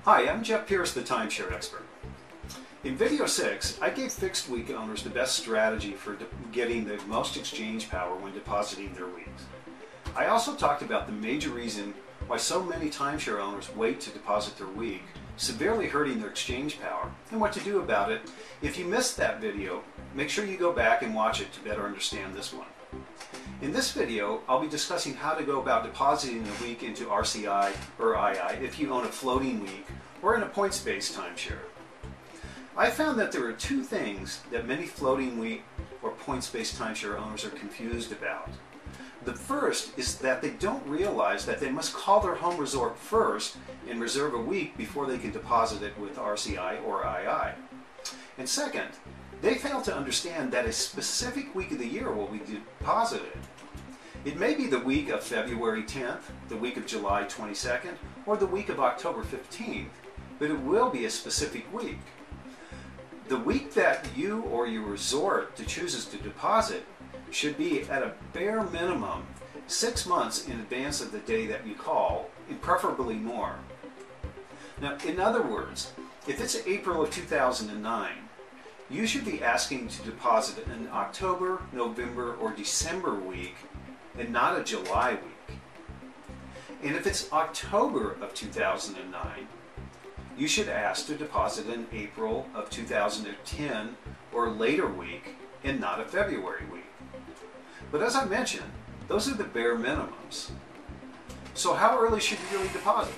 Hi, I'm Jeff Pierce, the Timeshare expert. In video 6, I gave fixed week owners the best strategy for getting the most exchange power when depositing their weeks. I also talked about the major reason why so many timeshare owners wait to deposit their week, severely hurting their exchange power, and what to do about it. If you missed that video, make sure you go back and watch it to better understand this one. In this video, I'll be discussing how to go about depositing a week into RCI or II if you own a floating week or in a points-based timeshare. I found that there are two things that many floating week or points-based timeshare owners are confused about. The first is that they don't realize that they must call their home resort first and reserve a week before they can deposit it with RCI or II. And second, they fail to understand that a specific week of the year will be deposited. It may be the week of February 10th, the week of July 22nd, or the week of October 15th, but it will be a specific week. The week that you or your resort chooses to deposit should be at a bare minimum 6 months in advance of the day that you call, and preferably more. Now, in other words, if it's April of 2009, you should be asking to deposit an October, November, or December week and not a July week. And if it's October of 2009, you should ask to deposit an April of 2010 or later week and not a February week. But as I mentioned, those are the bare minimums. So how early should you really deposit?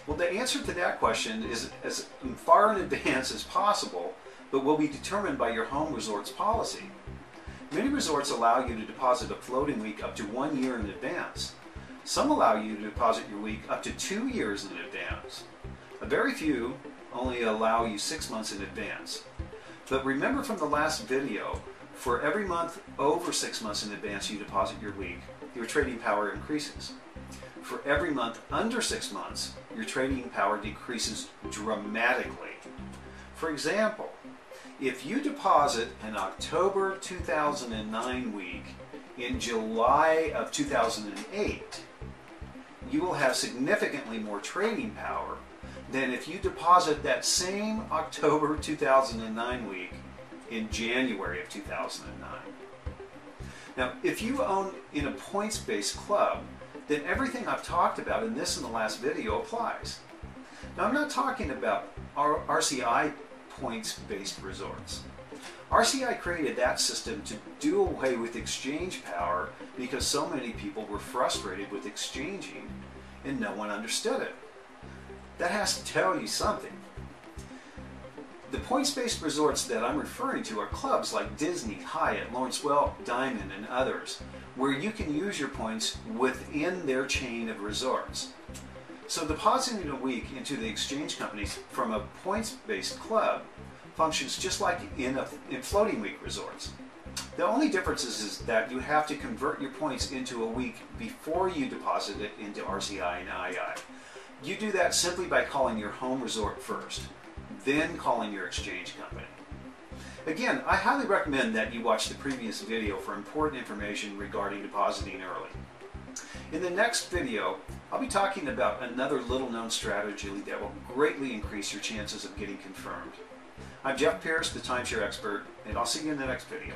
Well, the answer to that question is as far in advance as possible, but will be determined by your home resort's policy. Many resorts allow you to deposit a floating week up to 1 year in advance. Some allow you to deposit your week up to 2 years in advance. A very few only allow you 6 months in advance. But remember from the last video, for every month over 6 months in advance you deposit your week, your trading power increases. For every month under 6 months, your trading power decreases dramatically. For example, if you deposit an October 2009 week in July of 2008, you will have significantly more trading power than if you deposit that same October 2009 week in January of 2009. Now, if you own in a points-based club, then everything I've talked about in this and the last video applies. Now, I'm not talking about RCI points-based resorts. RCI created that system to do away with exchange power because so many people were frustrated with exchanging and no one understood it. That has to tell you something. The points-based resorts that I'm referring to are clubs like Disney, Hyatt, Lawrence Welk, Diamond, and others, where you can use your points within their chain of resorts. So depositing a week into the exchange companies from a points-based club functions just like in floating week resorts. The only difference is that you have to convert your points into a week before you deposit it into RCI and II. You do that simply by calling your home resort first, then calling your exchange company. Again, I highly recommend that you watch the previous video for important information regarding depositing early. In the next video, I'll be talking about another little-known strategy that will greatly increase your chances of getting confirmed. I'm Jeff Pierce, the Timeshare expert, and I'll see you in the next video.